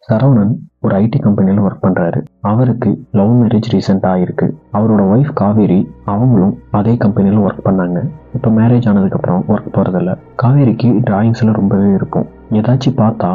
சரவணன் ஒரு ஐடி கம்பெனியில் ஒர்க் பண்ணுறாரு. அவருக்கு லவ் மேரேஜ் ரீசெண்டாக ஆயிருக்கு. அவரோட ஒய்ஃப் காவேரி, அவங்களும் அதே கம்பெனியில் ஒர்க் பண்ணாங்க. இப்போ மேரேஜ் ஆனதுக்கப்புறம் ஒர்க் போகிறதில்ல. காவேரிக்கு டிராயிங்ஸில் ரொம்பவே இருக்கும். ஏதாச்சும் பார்த்தா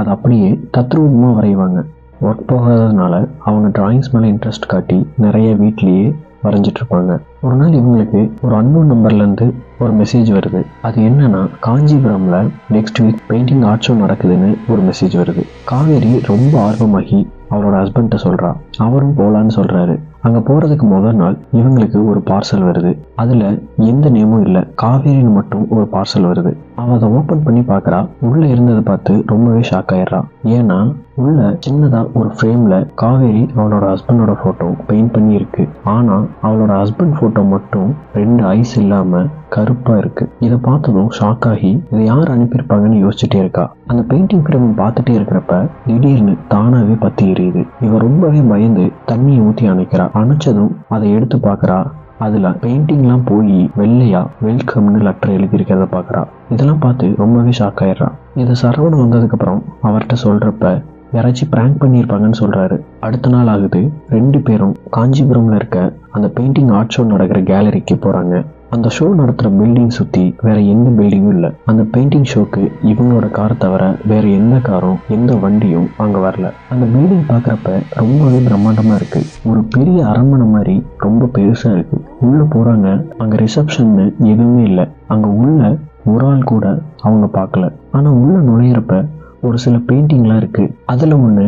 அது அப்படியே தத்ரூபமாக வரைவாங்க. ஒர்க் போகாததுனால அவங்க டிராயிங்ஸ் மேலே இன்ட்ரெஸ்ட் காட்டி நிறைய வீட்லேயே வரைஞ்சிட்டு இருப்பாங்க. ஒரு நாள் இவங்களுக்கு ஒரு அன்னோன் நம்பர்லேருந்து ஒரு மெசேஜ் வருது. அது என்னன்னா, காஞ்சிபுரம்ல next week painting art show நடக்குதுன்னு ஒரு மெசேஜ் வருது. காவேரி ரொம்ப ஆர்வமாகி அவரோட ஹஸ்பண்ட சொல்றா. அவரும் போலான்னு சொல்றாரு. அங்க போறதுக்கு முதல் நாள் இவங்களுக்கு ஒரு பார்சல் வருது. அதுல எந்த நேமும் இல்ல, காவேரின்னு மட்டும் ஒரு பார்சல் வருது. அவ அதை ஓபன் பண்ணி பாக்குறா. உள்ள இருந்ததை பார்த்து ரொம்பவே ஷாக் ஆயிடுறா. ஏன்னா உள்ள சின்னதா ஒரு ஃப்ரேம்ல காவேரி அவளோட ஹஸ்பண்டோட போட்டோ பெயிண்ட் பண்ணி இருக்கு. ஆனா அவளோட ஹஸ்பண்ட் போட்டோ மட்டும் 2 ஐஸ் இல்லாம கருப்பா இருக்கு. இதை பார்த்ததும் ஷாக் ஆகி இதை யார் அனுப்பியிருப்பாங்கன்னு யோசிச்சுட்டே இருக்கா. அந்த பெயிண்டிங் ஃப்ரேம் பார்த்துட்டே இருக்கிறப்ப திடீர்னு தானாவே பத்தி எரியுது. இவ ரொம்பவே பயந்து தண்ணியை ஊற்றி அணைக்கிறா. அணைச்சதும் அதை எடுத்து பார்க்கறா. அதுல பெயிண்டிங்லாம் போய் வெள்ளையா வெல்கம்னு லெட்டர் எழுதியிருக்கிறத பார்க்கறா. இதெல்லாம் பார்த்து ரொம்பவே ஷாக் ஆயிடுறா. இதை சரவணன் வந்ததுக்கு அப்புறம் அவர்கிட்ட சொல்றப்ப யாராச்சும் பிராங்க் பண்ணியிருப்பாங்கன்னு சொல்றாரு. அடுத்த நாள் ஆகுது. 2 பேரும் காஞ்சிபுரம்ல இருக்க அந்த பெயிண்டிங் ஆர்ட் ஷோ நடக்கிற கேலரிக்கு போறாங்க. அந்த ஷோ நடத்துற பில்டிங் சுத்தி வேற எந்த பில்டிங்கும் இல்லை. அந்த பெயிண்டிங் ஷோக்கு இவங்களோட காரை தவிர வேற எந்த காரும் எந்த வண்டியும் அங்க வரல. அந்த பில்டிங் பாக்குறப்ப ரொம்பவே பிரம்மாண்டமா இருக்கு. ஒரு பெரிய அரண்மனை மாதிரி ரொம்ப பெருசா இருக்கு. உள்ள போறாங்க. அங்க ரிசப்ஷன் எதுவுமே இல்லை. அங்க உள்ள ஒரு ஆள் கூட அவங்க பார்க்கல. ஆனா உள்ள நுழையிறப்ப ஒரு சில பெயிண்டிங்லாம் இருக்கு. அதுல ஒண்ணு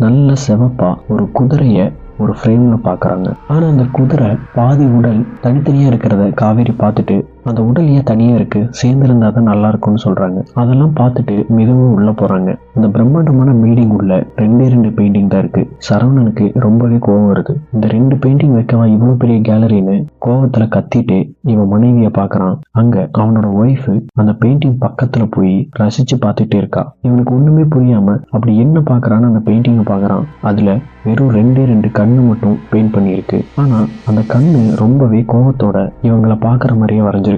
நல்ல செவப்பா ஒரு குதிரைய ஒரு ஃப்ரேம்ல பாக்குறாங்க. ஆனா அந்த குதிரை பாதி உடல் தனித்தனியா இருக்கிறத காவேரி பார்த்துட்டு அந்த உடல் ஏன் தனியா இருக்கு, சேர்ந்திருந்தா தான் நல்லா இருக்கும்னு சொல்றாங்க. அதெல்லாம் பார்த்துட்டு மிகவும் உள்ள போறாங்க. அந்த பிரம்மாண்டமான பில்டிங் உள்ள 2 பெயிண்டிங் தான் இருக்கு. சரவணனுக்கு ரொம்பவே கோவம் வருது. இந்த 2 பெயிண்டிங் வைக்கவா இவ்வளவு பெரிய கேலரின்னு கோவத்துல கத்திட்டு இவன் மனைவிய பாக்குறான். அங்க அவனோட ஒய்ஃப் அந்த பெயிண்டிங் பக்கத்துல போய் ரசிச்சு பார்த்துட்டே இருக்கா. இவனுக்கு ஒண்ணுமே புரியாம அப்படி என்ன பாக்குறான்னு அந்த பெயிண்டிங்க பாக்குறான். அதுல வெறும் 2 கண்ணு மட்டும் பெயிண்ட் பண்ணியிருக்கு. ஆனா அந்த கண்ணு ரொம்பவே கோவத்தோட இவங்களை பாக்குற மாதிரியே வரைஞ்சிருக்காங்க.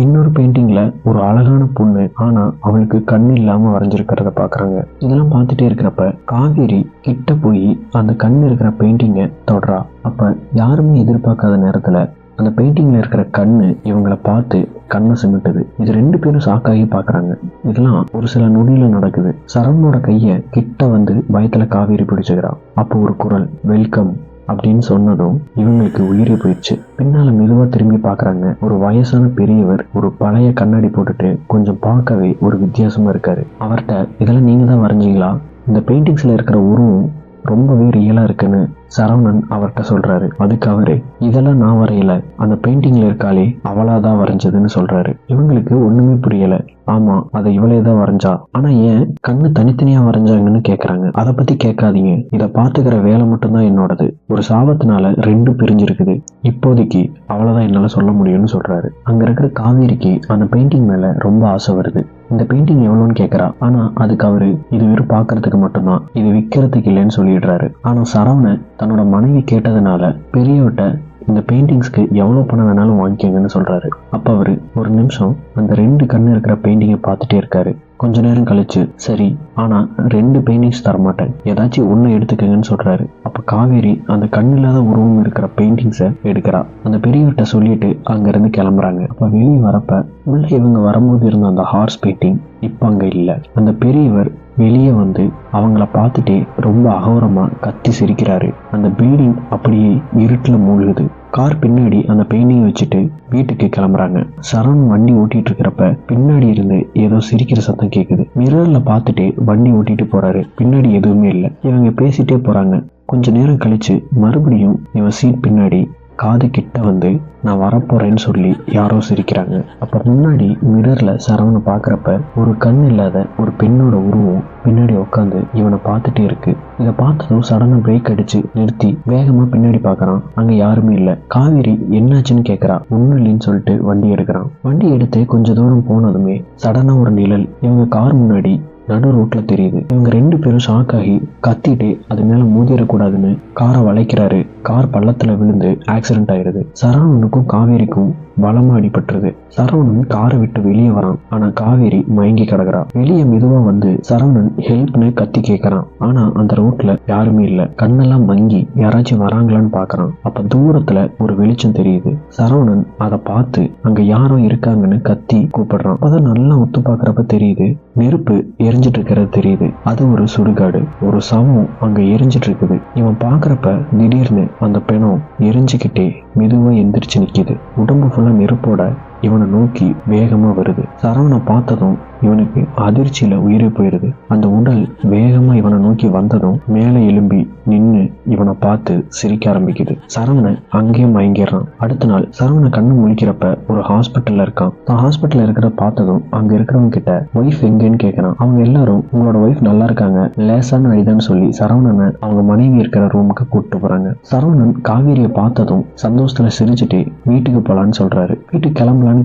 இன்னொரு பெயிண்டிங்ல ஒரு அழகான பொண்ணு, ஆனா அவளுக்கு கண்ணு இல்லாம வரைஞ்சிருக்கிறத பாக்குறாங்க. இதெல்லாம் பார்த்துட்டே இருக்கிறப்ப காவேரி கிட்ட போய் அந்த கண்ணு இருக்கிற பெயிண்டிங்க தொடுறா. அப்ப யாருமே எதிர்பார்க்காத நேரத்துல அந்த பெயிண்டிங்ல இருக்கிற கண்ணு இவங்களை பார்த்து கண்ணை சிமிட்டுது. இது 2 பேரும் ஷாக்காகி பாக்குறாங்க. இதெல்லாம் ஒரு சில நொடியில நடக்குது. சரவணோட கைய கிட்ட வந்து பயத்துல காவேரி பிடிச்சுக்கிறா. அப்போ ஒரு குரல், வெல்கம் அப்படின்னு சொன்னதும் இவங்களுக்கு உயிரே போயிடுச்சு. பின்னால மெதுவா திரும்பி பாக்குறாங்க. ஒரு வயசான பெரியவர் ஒரு பழைய கண்ணாடி போட்டுட்டு கொஞ்சம் பார்க்கவே ஒரு வித்தியாசமா இருக்காரு. அவர்கிட்ட இதெல்லாம் நீங்க தான் வரைஞ்சீங்களா, இந்த பெயிண்டிங்ஸ்ல இருக்கிற உருவம் ரொம்பவே ரியலா இருக்குன்னு சரவணன் அவர்கிட்ட சொல்றாரு. அதுக்கு அவரு, இதெல்லாம் நான் வரையல, அந்த பெயிண்டிங்ல இருக்காளே அவளாதான் வரைஞ்சதுன்னு சொல்றாரு. இவங்களுக்கு ஒண்ணுமே புரியல. ஆமா, அதை இவளேதான் வரைஞ்சா. ஆனா ஏன் கண்ணு தனித்தனியா வரைஞ்சாங்கன்னு கேக்குறாங்க. அதை பத்தி கேட்காதீங்க, இதை பாத்துக்கிற வேலை மட்டும்தான் என்னோடது. ஒரு சாபத்தினால 2 பிரிஞ்சிருக்குது. இப்போதைக்கு அவ்வளவுதான் என்னால சொல்ல முடியும்னு சொல்றாரு. அங்க இருக்கிற காவேரிக்கு அந்த பெயிண்டிங் மேல ரொம்ப ஆசை வருது. இந்த பெயிண்டிங் எவ்வளோன்னு கேட்கறா. ஆனா அதுக்கு அவரு, இது வெறும் பாக்குறதுக்கு மட்டும்தான், இது விற்கிறதுக்கு இல்லைன்னு சொல்லிடுறாரு. ஆனா சரவணன் தன்னோட மனைவி கேட்டதுனால பெரியவட்ட இந்த பெயிண்டிங்ஸ்க்கு எவ்வளவு பணம் வேணாலும் வாங்கிக்கங்கன்னு சொல்றாரு. அப்ப அவரு ஒரு நிமிஷம் அந்த 2 கண்ணு இருக்கிற பெயிண்டிங்கை பார்த்துட்டே இருக்காரு. கொஞ்ச நேரம் கழிச்சு, சரி, ஆனா 2 பெயிண்டிங்ஸ் தரமாட்டேன், ஏதாச்சும் ஒண்ணு எடுத்துக்கங்கன்னு சொல்றாரு. அப்ப காவேரி அந்த கண்ணு இல்லாத உருவம் இருக்கிற பெயிண்டிங்ஸை எடுக்கிறா. அந்த பெரியவர்கிட்ட சொல்லிட்டு அங்க இருந்து கிளம்புறாங்க. அப்ப வெளியே வரப்ப உள்ள இவங்க வரும்போது இருந்த அந்த ஹார்ஸ் பெயிண்டிங் இப்ப அங்க இல்ல. அந்த பெரியவர் வெளியே வந்து அவங்கள பார்த்துட்டே ரொம்ப அகோரமா கத்தி சிரிக்கிறாரு. அந்த பில்டிங் அப்படியே இருட்டுல மூழ்குது. கார் பின்னாடி அந்த பெயிண்டிங் வச்சுட்டு வீட்டுக்கு கிளம்புறாங்க. சரவணன் வண்டி ஓட்டிட்டு இருக்கிறப்ப பின்னாடி இருந்து ஏதோ சிரிக்கிற சத்தம் கேக்குது. மிரர்ல பார்த்துட்டே வண்டி ஓட்டிட்டு போறாரு. பின்னாடி எதுவுமே இல்லை. இவங்க பேசிட்டே போறாங்க. கொஞ்ச நேரம் கழிச்சு மறுபடியும் இவன் சீட் பின்னாடி காது கிட்ட வந்து நான் வரப்போறேன்னு சொல்லி யாரோ சிரிக்கிறாங்க. அப்ப முன்னாடி மிரர்ல சரவணை பாக்குறப்ப ஒரு கண் இல்லாத ஒரு பெண்ணோட உருவம் பின்னாடி உட்காந்து இவனை பார்த்துட்டே இருக்கு. இதை பார்த்ததும் சடனா பிரேக் அடிச்சு நிறுத்தி வேகமா பின்னாடி பாக்குறான். அங்க யாருமே இல்ல. காவேரி என்னாச்சுன்னு கேக்குறா. ஒண்ணும் இல்லைன்னு சொல்லிட்டு வண்டி எடுக்கிறான். வண்டி எடுத்து கொஞ்ச தூரம் போனதுமே சடனா ஒரு நிழல் இவங்க கார் முன்னாடி நடு ரோட்ல தெரியுது. இவங்க 2 பேரும் ஷாக் ஆகி கத்திட்டு அது மேல மோதிடக்கூடாதுன்னு காரை வளைக்கிறாரு. கார் பள்ளத்துல விழுந்து ஆக்சிடென்ட் ஆயிருது. சரவணனுக்கும் காவேரிக்கும் பலமா அடிபட்டுருது. சரவணன் காரை விட்டு வெளியே வரான். ஆனா காவேரி மயங்கி கிடக்குறா. வெளியே மெதுவா வந்து சரவணன் ஹெல்ப்னு கத்தி கேட்கறான். ஆனா அந்த ரோட்ல யாருமே இல்ல. கண்ணெல்லாம் மங்கி யாராச்சும் வராங்களான்னு பாக்குறான். அப்ப தூரத்துல ஒரு வெளிச்சம் தெரியுது. சரவணன் அதை பார்த்து அங்க யாரோ இருக்காங்கன்னு கத்தி கூப்பிடுறான். அப்பதான் நல்லா ஒத்து பாக்குறப்ப தெரியுது, நெருப்பு எரிஞ்சிட்டு இருக்கிறது தெரியுது. அது ஒரு சுடுகாடு. ஒரு சவம் அங்க எரிஞ்சிட்டு இருக்குது. இவன் பாக்குறப்ப திடீர்னு அந்த பிணம் எரிஞ்சுக்கிட்டே மெதுவா எந்திரிச்சு நிக்குது. உடம்பு ஃபுல்லா நெருப்போட இவனை நோக்கி வேகமா வருது. சரவணை பார்த்ததும் இவனுக்கு அதிர்ச்சியில உயிரே போயிருது. அந்த உடல் வேகமா இவனை நோக்கி வந்ததும் மேலே எழும்பி நின்னு இவனை பார்த்து சிரிக்க ஆரம்பிக்குது. சரவணன் அங்கேயே மயங்கிடுறான். அடுத்த நாள் சரவணை கண்ணு முழிக்கிறப்ப ஒரு ஹாஸ்பிட்டல்ல இருக்கான். ஹாஸ்பிட்டல்ல இருக்கிறத பார்த்ததும் அங்க இருக்கிறவங்க கிட்ட ஒய்ஃப் எங்கன்னு கேட்கறான். அவங்க எல்லாரும் உங்களோட ஒய்ஃப் நல்லா இருக்காங்க, லேசான அடிதான்னு சொல்லி சரவணனை அவங்க மனைவி இருக்கிற ரூமுக்கு கூப்பிட்டு போறாங்க. சரவணன் காவேரியை பார்த்ததும் சந்தோஷத்துல சிரிச்சுட்டு வீட்டுக்கு போலான்னு சொல்றாரு. வீட்டுக்கு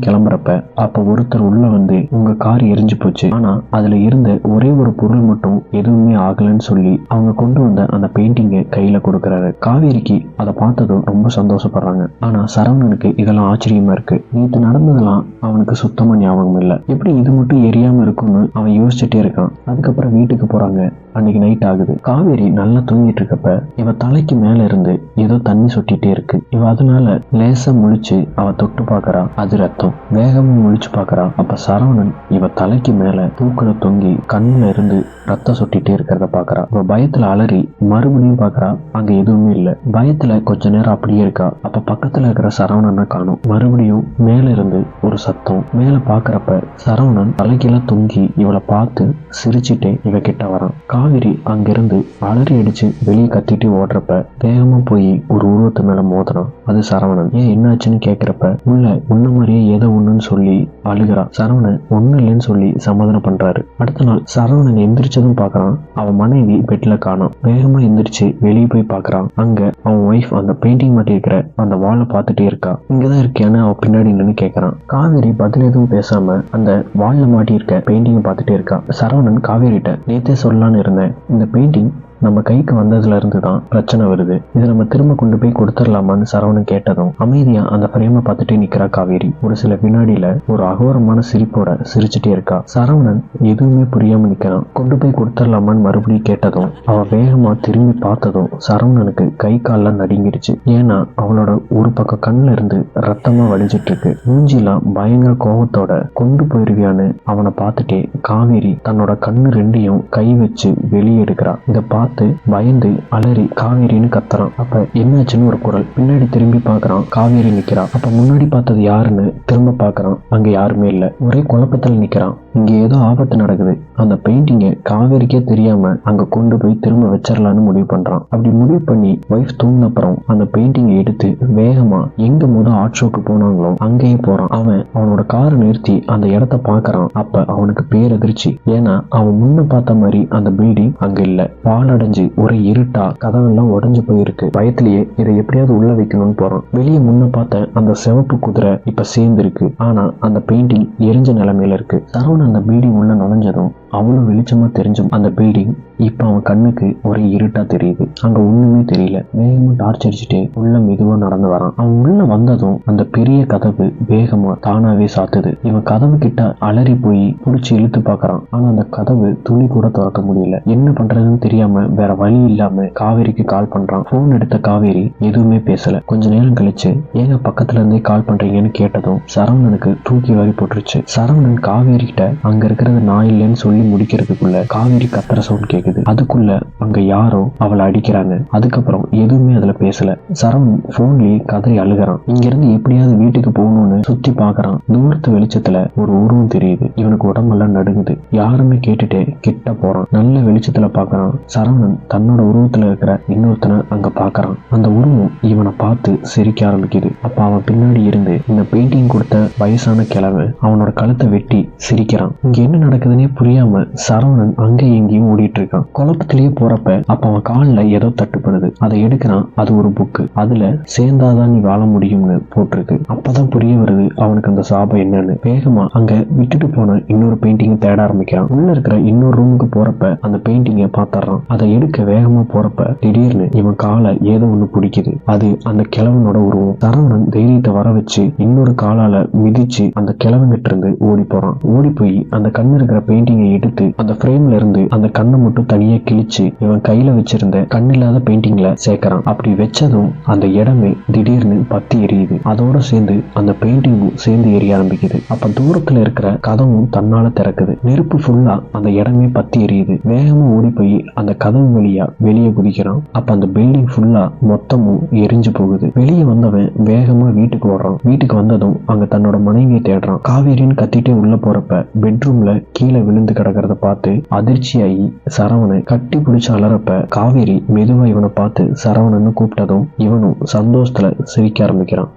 கிளம்புறப்ப அப்ப ஒருத்தர் உள்ள வந்து உங்க கார் எரிஞ்சு போச்சு, ஆனா அதுல இருந்த ஒரே ஒரு பொருள் மட்டும் எதுவுமே ஆகலன்னு சொல்லி அவங்க கொண்டு வந்த அந்த பெயிண்டிங்கை கையில கொடுக்கறாரு. காவேரிக்கு அதை பார்த்ததும் ரொம்ப சந்தோஷப்படுறாங்க. ஆனா சரவணனுக்கு இதெல்லாம் ஆச்சரியமா இருக்கு. நேற்று நடந்ததெல்லாம் அவனுக்கு சுத்தமா ஞாபகம் இல்லை. எப்படி இது மட்டும் எரியாம இருக்கும்னு அவன் யோசிச்சுட்டே இருக்கான். அதுக்கப்புறம் வீட்டுக்கு போறாங்க. அன்னைக்கு நைட் ஆகுது. காவேரி நல்லா தூங்கிட்டு இருக்கப்ப இவ தலைக்கு மேல இருந்து ஏதோ தண்ணி சொட்டிட்டே இருக்கு. இவ அதனால லேசா முழிச்சு அவ தொட்டு பாக்குறா. அது ரத்தம். வேகமா முழிச்சு பாக்குறா. அப்ப சரவணன் இவ தலைக்கு மேல தூக்குல தொங்கி கண்ணுல இருந்து ரத்தம் சொட்டிட்டே இருக்கிறத பாக்குறா. இவ பயத்துல அலறி மறுபடியும் பாக்குறா. அங்க எதுவுமே இல்ல. பயத்துல கொஞ்ச நேரம் அப்படியே இருக்கா. அப்ப பக்கத்துல இருக்கிற சரவணனை காணும். மறுபடியும் மேல இருந்து ஒரு சத்தம். மேல பாக்குறப்ப சரவணன் தலைக்கீழ தொங்கி இவளை பார்த்து சிரிச்சுட்டே இவ கிட்ட வரான். காவேரி அங்கிருந்து அலறி அடிச்சு வெளியே கத்திட்டு ஓடுறப்ப வேகமா போய் ஒரு உருவத்து மேல மோதுறான். அது சரவணன். ஏன் என்னாச்சுன்னு கேக்குறப்ப உள்ள உன்ன மாதிரியே ஏதோ ஒண்ணுன்னு சொல்லி அழுகிறா. சரவணன் ஒண்ணு இல்லைன்னு சொல்லி சமாதானம் பண்றாரு. அடுத்த நாள் சரவணன் எந்திரிச்சதும் பாக்குறான். அவன் மனைவி பெட்ல காணோம். வேகமா எந்திரிச்சு வெளியே போய் பாக்குறான். அங்க அவன் ஒய்ஃப் அந்த பெயிண்டிங் மாட்டி இருக்கிற அந்த வாழை பார்த்துட்டே இருக்கா. இங்கதான் இருக்கியான்னு அவன் பின்னாடி நின்று கேட்கறான். காவேரி பதில் எதுவும் பேசாம அந்த வாழை மாட்டி இருக்க பெயிண்டிங்கை பார்த்துட்டே இருக்கா. சரவணன் காவேரிட்ட நேத்தே சொல்லலான்னு இருந்தேன், இந்த பெயிண்டிங் நம்ம கைக்கு வந்ததுல இருந்து தான் பிரச்சனை வருது, இதை நம்ம திரும்ப கொண்டு போய் கொடுத்துடலாமான்னு சரவணன் கேட்டதும் அமைதியா அந்த பிரேம பார்த்துட்டே நிக்கிறா காவேரி. ஒரு சில வினாடியில ஒரு அகோரமான சிரிப்போட சிரிச்சுட்டே இருக்கா. சரவணன் எதுவுமே புரியாம நிக்கிறான். கொண்டு போய் கொடுத்துடலாமான்னு மறுபடியும் கேட்டதும் அவ வேகமா திரும்பி பார்த்ததும் சரவணனுக்கு கை கால்லாம் நடுங்கிடுச்சு. ஏன்னா அவளோட ஒரு பக்கம் கண்ணுல இருந்து ரத்தமா வடிஞ்சிட்டு இருக்கு. மூஞ்சிலாம் பயங்கர கோபத்தோட கொண்டு போயிருவியான்னு அவனை பார்த்துட்டே காவேரி தன்னோட கண்ணு ரெண்டையும் கை வச்சு வெளியே எடுக்கிறா. இதை பார்த்து பயந்து அலறி காவேரின்னு கத்துறான். அப்ப என்னாச்சுன்னு ஒரு குரல். பின்னாடி திரும்பி பாக்குறான். காவேரி நிக்கிறா. அப்ப முன்னாடி பார்த்தது யாருன்னு திரும்ப பாக்குறான். அங்க யாருமே இல்ல. ஒரே குழப்பத்துல நிக்கிறான். இங்க ஏதோ ஆபத்து நடக்குது. அந்த பெயிண்டிங்கை காவேரிக்கே தெரியாம அங்க கொண்டு போய் திரும்ப வச்சிடலான்னு முடிவு பண்றான். அப்படி முடிவு பண்ணி வைஃப் தூங்கின அப்புறம் அந்த பெயிண்டிங்கை எடுத்து வேகமா எங்க முதல் ஆர்ட் ஷோக்கு போனாங்களோ அங்கேயே போறான். அவனோட காரை நிறுத்தி அந்த இடத்த பாக்குறான். அப்ப அவனுக்கு பேரதிர்ச்சி. ஏன்னா அவன் முன்ன பார்த்த மாதிரி அந்த பில்டிங் அங்க இல்ல. பாலடைஞ்சு ஒரே இருட்டா கதவெல்லாம் உடைஞ்சு போயிருக்கு. பயத்திலேயே இதை எப்படியாவது உள்ள வைக்கணும்னு போறான். வெளியே முன்ன பார்த்த அந்த சிவப்பு குதிரை இப்ப சேர்ந்து இருக்கு. ஆனா அந்த பெயிண்டிங் எரிஞ்ச நிலைமையில இருக்கு. சரவணன் அந்த பில்டிங் உள்ள நுழைஞ்சதும் அவ்வளவு வெளிச்சமா தெரிஞ்சும் அந்த பில்டிங் இப்ப அவன் கண்ணுக்கு ஒரே இருட்டா தெரியுது. அங்க ஒண்ணுமே தெரியல. வேகமா டார்ச் அடிச்சுட்டு உள்ள மெதுவா நடந்து வரான். அவன் உள்ள வந்ததும் அந்த பெரிய கதவு வேகமா தானாவே சாத்துது. இவன் கதவு கிட்ட அலறி போய் புடிச்சு இழுத்து பாக்குறான். ஆனா அந்த கதவு துளி கூட திறக்க முடியல. என்ன பண்றதுன்னு தெரியாம வேற வழி இல்லாம காவேரிக்கு கால் பண்றான். போன் எடுத்த காவேரி எதுவுமே பேசல. கொஞ்ச நேரம் கழிச்சு ஏங்க பக்கத்துல இருந்தே கால் பண்றீங்கன்னு கேட்டதும் சரவணனுக்கு தூக்கி வாரி போட்டுருச்சு. சரவணன் காவேரி கிட்ட அங்க இருக்கிறது நான் இல்லைன்னு சொல்லி முடிக்கிறதுக்குள்ள காவேரி கத்துற சவுண்ட் கேக்குது. அதுக்குள்ள அங்க யாரோ அவளை அடிக்கிறாங்க. அதுக்கப்புறம் எதுவுமே அதுல பேசல. சரவணன் போன்லயே கதறி அழுகிறான். இங்க இருந்து எப்படியாவது வீட்டுக்கு போகணும்னு சுத்தி பாக்குறான். தூரத்து வெளிச்சத்துல ஒரு உருவம் தெரியுது. இவனுக்கு உடம்பெல்லாம் நடுங்குது. யாருன்னு கேட்டுட்டு கிட்ட போறான். நல்ல வெளிச்சத்துல பாக்குறான். சரவணன் தன்னோட உருவத்துல இருக்கிற இன்னொருத்தனை அங்க பாக்குறான். அந்த உருவம் இவனை பார்த்து சிரிக்க ஆரம்பிக்குது. அப்ப அவன் பின்னாடி இருந்து இந்த பெயிண்டிங் கொடுத்த வயசான கிழவன் அவனோட கழுத்தை வெட்டி சிரிக்கிறான். ஆரம்பிக்கிறான். இங்க என்ன நடக்குதுன்னே புரியாம சரவணன் அங்க எங்கேயும் ஓடிட்டு இருக்கான். குழப்பத்திலேயே போறப்ப அப்ப அவன் காலில் ஏதோ தட்டுப்படுது. அதை எடுக்கிறான். அது ஒரு புக்கு. அதுல சேர்ந்தாதான் நீ வாழ முடியும்னு போட்டிருக்கு. அப்பதான் புரிய வருது அவனுக்கு அந்த சாபம் என்னன்னு. வேகமா அங்க விட்டுட்டு போன இன்னொரு பெயிண்டிங்கை தேட ஆரம்பிக்கிறான். உள்ள இருக்கிற இன்னொரு ரூமுக்கு போறப்ப அந்த பெயிண்டிங்கை பாத்துறான். அதை எடுக்க வேகமா போறப்ப திடீர்னு இவன் காலை ஏதோ ஒண்ணு பிடிக்குது. அது அந்த கிழவனோட உருவம். சரவணன் தைரியத்தை வர வச்சு இன்னொரு காலால மிதிச்சு அந்த கிழவங்கிட்ட இருந்து ஓடி போறான். ஓடி போய் அந்த கண்ணு இருக்கிற பெயிண்டிங்கை எடுத்து அந்த ஃப்ரேம்ல இருந்து அந்த கண்ணை மட்டும் தனியா கிழிச்சு இவன் கையில வச்சிருந்த கண்ணில்லாத பெயிண்டிங்ல சேர்க்கிறான். அப்படி வச்சதும் அந்த இடமே திடீர்னு பத்தி எரியுது. அதோட சேர்ந்து அந்த பெயிண்டிங்கும் சேர்ந்து எரிய ஆரம்பிக்குது. அப்ப தூரத்துல இருக்கிற கதவும் தன்னால திறக்குது. நெருப்பு ஃபுல்லா அந்த இடமே பத்தி எரியுது. வேகமா ஓடி போய் அந்த கதவு வழியா வெளியே குதிக்கிறான். அப்ப அந்த பில்டிங் ஃபுல்லா மொத்தமும் எரிஞ்சு போகுது. வெளியே வந்தவன் வேகமா வீட்டுக்கு ஓடுறான். வீட்டுக்கு வந்ததும் அங்க தன்னோட மனைவியை தேடுறான். காவேரின்னு கத்திட்டே உள்ள போறப்ப பெட்ரூம்ல கீழே விழுந்து கிடக்கிறத பார்த்து அதிர்ச்சியாகி சரவணை கட்டி பிடிச்சு அலறப்ப காவேரி மெதுவா இவனை பார்த்து சரவணன்னு கூப்பிட்டதும் இவனும் சந்தோஷத்துல சிரிக்க ஆரம்பிக்கிறான்.